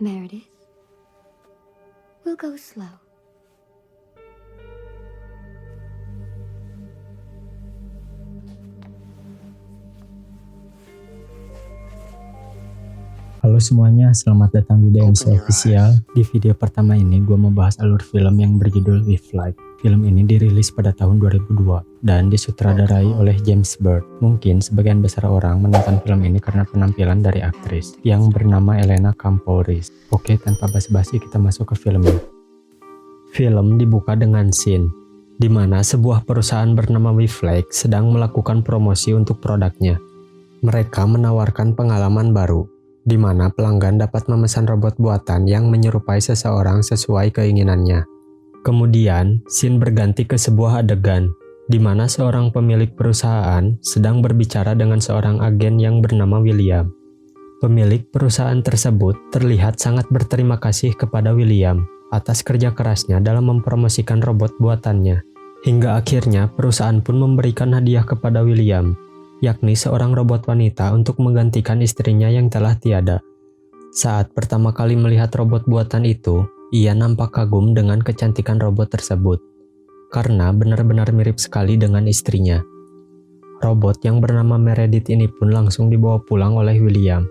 Meredith, we'll go slow. Halo semuanya, selamat datang di DMC Official. Di video pertama ini gue membahas alur film yang berjudul With Light. Film ini dirilis pada tahun 2002 dan disutradarai oleh James Bird. Mungkin sebagian besar orang menonton film ini karena penampilan dari aktris yang bernama Elena Kampouris. Oke, tanpa basa-basi kita masuk ke film ini. Film dibuka dengan scene di mana sebuah perusahaan bernama With Light sedang melakukan promosi untuk produknya. Mereka menawarkan pengalaman baru, di mana pelanggan dapat memesan robot buatan yang menyerupai seseorang sesuai keinginannya. Kemudian, scene berganti ke sebuah adegan, di mana seorang pemilik perusahaan sedang berbicara dengan seorang agen yang bernama William. Pemilik perusahaan tersebut terlihat sangat berterima kasih kepada William atas kerja kerasnya dalam mempromosikan robot buatannya. Hingga akhirnya perusahaan pun memberikan hadiah kepada William, yakni seorang robot wanita untuk menggantikan istrinya yang telah tiada. Saat pertama kali melihat robot buatan itu, ia nampak kagum dengan kecantikan robot tersebut, karena benar-benar mirip sekali dengan istrinya. Robot yang bernama Meredith ini pun langsung dibawa pulang oleh William.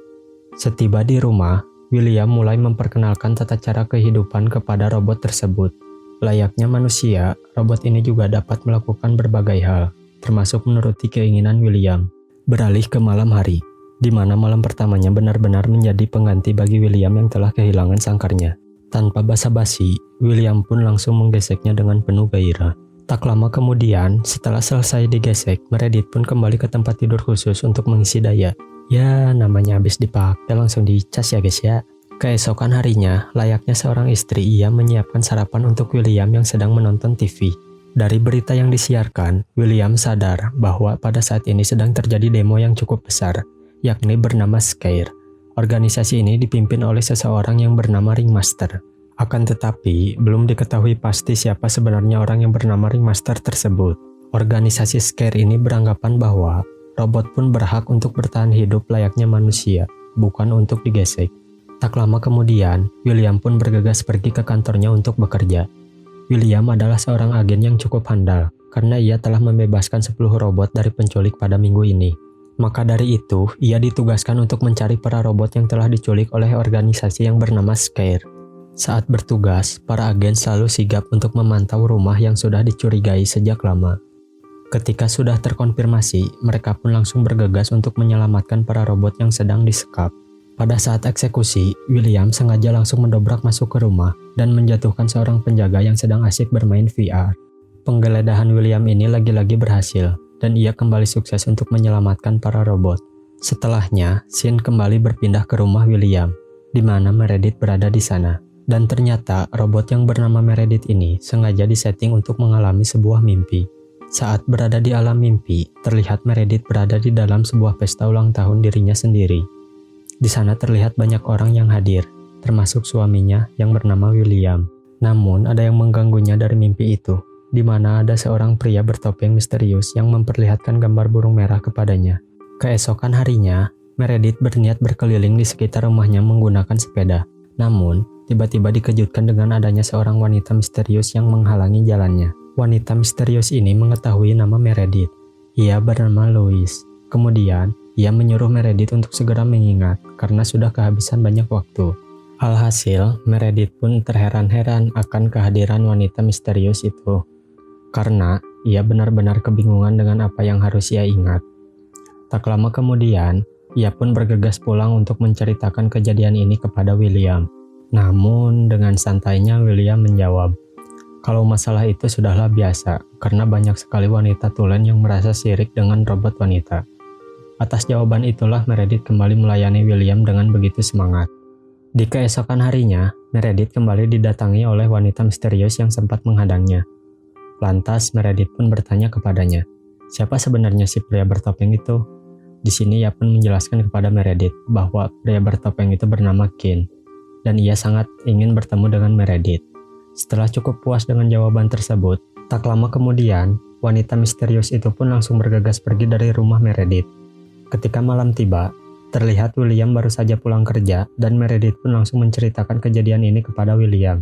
Setiba di rumah, William mulai memperkenalkan tata cara kehidupan kepada robot tersebut. Layaknya manusia, robot ini juga dapat melakukan berbagai hal, termasuk menuruti keinginan William. Beralih ke malam hari, di mana malam pertamanya benar-benar menjadi pengganti bagi William yang telah kehilangan sangkarnya. Tanpa basa-basi, William pun langsung menggeseknya dengan penuh gairah. Tak lama kemudian, setelah selesai digesek, Meredith pun kembali ke tempat tidur khusus untuk mengisi daya. Ya, namanya habis dipakai langsung dicas ya guys ya. Keesokan harinya, layaknya seorang istri, ia menyiapkan sarapan untuk William yang sedang menonton TV. Dari berita yang disiarkan, William sadar bahwa pada saat ini sedang terjadi demo yang cukup besar, yakni bernama Scare. Organisasi ini dipimpin oleh seseorang yang bernama Ringmaster. Akan tetapi, belum diketahui pasti siapa sebenarnya orang yang bernama Ringmaster tersebut. Organisasi Scare ini beranggapan bahwa robot pun berhak untuk bertahan hidup layaknya manusia, bukan untuk digesek. Tak lama kemudian, William pun bergegas pergi ke kantornya untuk bekerja. William adalah seorang agen yang cukup handal, karena ia telah membebaskan 10 robot dari penculik pada minggu ini. Maka dari itu, ia ditugaskan untuk mencari para robot yang telah diculik oleh organisasi yang bernama Scare. Saat bertugas, para agen selalu sigap untuk memantau rumah yang sudah dicurigai sejak lama. Ketika sudah terkonfirmasi, mereka pun langsung bergegas untuk menyelamatkan para robot yang sedang disekap. Pada saat eksekusi, William sengaja langsung mendobrak masuk ke rumah dan menjatuhkan seorang penjaga yang sedang asyik bermain VR. Penggeledahan William ini lagi-lagi berhasil, dan ia kembali sukses untuk menyelamatkan para robot. Setelahnya, scene kembali berpindah ke rumah William, di mana Meredith berada di sana. Dan ternyata robot yang bernama Meredith ini sengaja disetting untuk mengalami sebuah mimpi. Saat berada di alam mimpi, terlihat Meredith berada di dalam sebuah pesta ulang tahun dirinya sendiri. Di sana terlihat banyak orang yang hadir, termasuk suaminya yang bernama William. Namun ada yang mengganggunya dari mimpi itu, di mana ada seorang pria bertopeng misterius yang memperlihatkan gambar burung merah kepadanya. Keesokan harinya, Meredith berniat berkeliling di sekitar rumahnya menggunakan sepeda. Namun, tiba-tiba dikejutkan dengan adanya seorang wanita misterius yang menghalangi jalannya. Wanita misterius ini mengetahui nama Meredith. Ia bernama Lois. Kemudian, ia menyuruh Meredith untuk segera mengingat karena sudah kehabisan banyak waktu. Alhasil, Meredith pun terheran-heran akan kehadiran wanita misterius itu, karena ia benar-benar kebingungan dengan apa yang harus ia ingat. Tak lama kemudian, ia pun bergegas pulang untuk menceritakan kejadian ini kepada William. Namun, dengan santainya William menjawab, kalau masalah itu sudahlah biasa, karena banyak sekali wanita tulen yang merasa sirik dengan robot wanita. Atas jawaban itulah Meredith kembali melayani William dengan begitu semangat. Di keesokan harinya, Meredith kembali didatangi oleh wanita misterius yang sempat menghadangnya. Lantas Meredith pun bertanya kepadanya, siapa sebenarnya si pria bertopeng itu? Di sini ia pun menjelaskan kepada Meredith bahwa pria bertopeng itu bernama Ken, dan ia sangat ingin bertemu dengan Meredith. Setelah cukup puas dengan jawaban tersebut, tak lama kemudian, wanita misterius itu pun langsung bergegas pergi dari rumah Meredith. Ketika malam tiba, Terlihat William baru saja pulang kerja dan Meredith pun langsung menceritakan kejadian ini kepada William.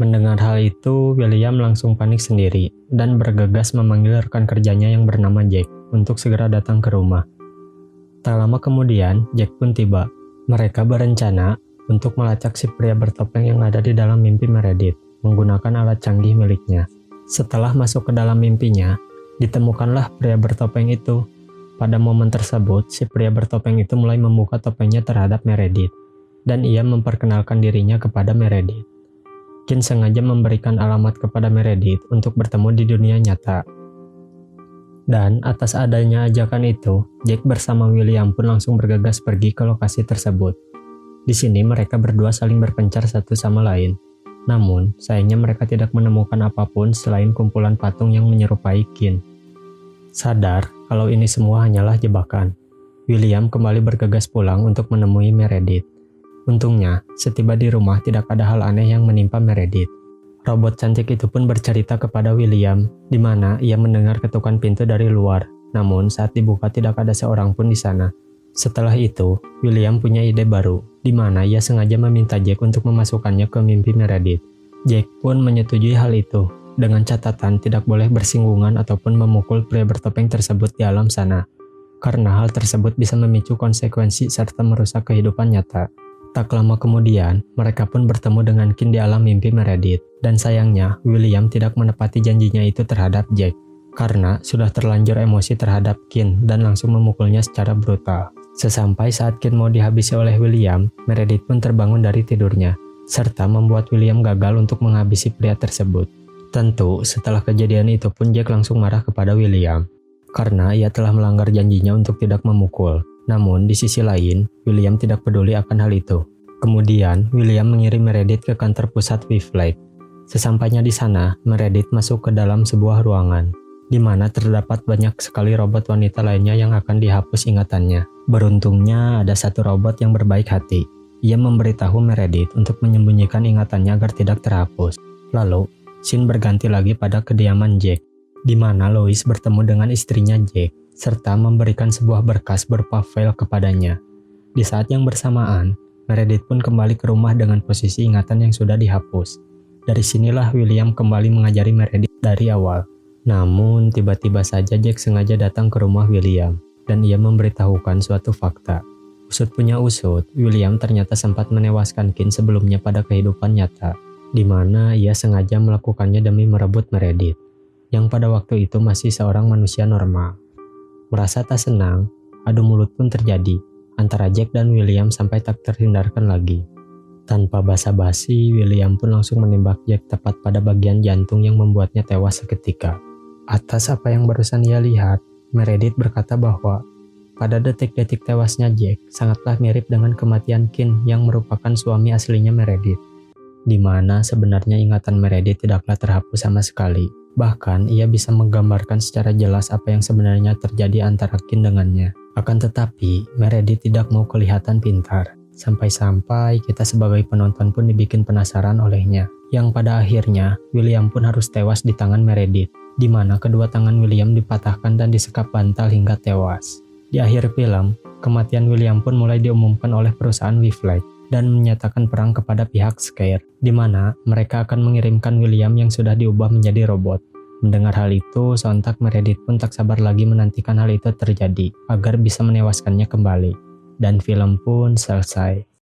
Mendengar hal itu, William langsung panik sendiri dan bergegas memanggil rekan kerjanya yang bernama Jack untuk segera datang ke rumah. Tak lama kemudian, Jack pun tiba. Mereka berencana untuk melacak si pria bertopeng yang ada di dalam mimpi Meredith menggunakan alat canggih miliknya. Setelah masuk ke dalam mimpinya, ditemukanlah pria bertopeng itu. Pada momen tersebut, si pria bertopeng itu mulai membuka topengnya terhadap Meredith dan ia memperkenalkan dirinya kepada Meredith. Kin sengaja memberikan alamat kepada Meredith untuk bertemu di dunia nyata. Dan atas adanya ajakan itu, Jack bersama William pun langsung bergegas pergi ke lokasi tersebut. Di sini mereka berdua saling berpencar satu sama lain. Namun, sayangnya mereka tidak menemukan apapun selain kumpulan patung yang menyerupai Kin. Sadar kalau ini semua hanyalah jebakan, William kembali bergegas pulang untuk menemui Meredith. Untungnya, setiba di rumah tidak ada hal aneh yang menimpa Meredith. Robot cantik itu pun bercerita kepada William, di mana ia mendengar ketukan pintu dari luar. Namun saat dibuka tidak ada seorang pun di sana. Setelah itu, William punya ide baru, di mana ia sengaja meminta Jack untuk memasukkannya ke mimpi Meredith. Jack pun menyetujui hal itu, dengan catatan tidak boleh bersinggungan ataupun memukul pria bertopeng tersebut di alam sana, karena hal tersebut bisa memicu konsekuensi serta merusak kehidupan nyata. Tak lama kemudian, mereka pun bertemu dengan Kin di alam mimpi Meredith. Dan sayangnya, William tidak menepati janjinya itu terhadap Jack, karena sudah terlanjur emosi terhadap Kin dan langsung memukulnya secara brutal. Sesampai saat Kin mau dihabisi oleh William, Meredith pun terbangun dari tidurnya, serta membuat William gagal untuk menghabisi pria tersebut. Tentu, setelah kejadian itu pun Jack langsung marah kepada William, karena ia telah melanggar janjinya untuk tidak memukul. Namun, di sisi lain, William tidak peduli akan hal itu. Kemudian, William mengirim Meredith ke kantor pusat Wiflight. Sesampainya di sana, Meredith masuk ke dalam sebuah ruangan, di mana terdapat banyak sekali robot wanita lainnya yang akan dihapus ingatannya. Beruntungnya, ada satu robot yang berbaik hati. Ia memberitahu Meredith untuk menyembunyikan ingatannya agar tidak terhapus. Lalu, scene berganti lagi pada kediaman Jack, di mana Lois bertemu dengan istrinya Jack, serta memberikan sebuah berkas berupa file kepadanya. Di saat yang bersamaan, Meredith pun kembali ke rumah dengan posisi ingatan yang sudah dihapus. Dari sinilah William kembali mengajari Meredith dari awal. Namun, tiba-tiba saja Jack sengaja datang ke rumah William, dan ia memberitahukan suatu fakta. Usut punya usut, William ternyata sempat menewaskan Kin sebelumnya pada kehidupan nyata, di mana ia sengaja melakukannya demi merebut Meredith, yang pada waktu itu masih seorang manusia normal. Merasa tak senang, adu mulut pun terjadi antara Jack dan William sampai tak terhindarkan lagi. Tanpa basa-basi, William pun langsung menembak Jack tepat pada bagian jantung yang membuatnya tewas seketika. Atas apa yang barusan ia lihat, Meredith berkata bahwa pada detik-detik tewasnya Jack sangatlah mirip dengan kematian Kin yang merupakan suami aslinya Meredith, di mana sebenarnya ingatan Meredith tidaklah terhapus sama sekali. Bahkan, ia bisa menggambarkan secara jelas apa yang sebenarnya terjadi antara Kin dengannya. Akan tetapi, Meredith tidak mau kelihatan pintar. Sampai-sampai kita sebagai penonton pun dibikin penasaran olehnya. Yang pada akhirnya, William pun harus tewas di tangan Meredith, di mana kedua tangan William dipatahkan dan disekap bantal hingga tewas. Di akhir film, kematian William pun mulai diumumkan oleh perusahaan Wiflight dan menyatakan perang kepada pihak Scare, di mana mereka akan mengirimkan William yang sudah diubah menjadi robot. Mendengar hal itu, sontak Meredith pun tak sabar lagi menantikan hal itu terjadi, agar bisa menewaskannya kembali. Dan film pun selesai.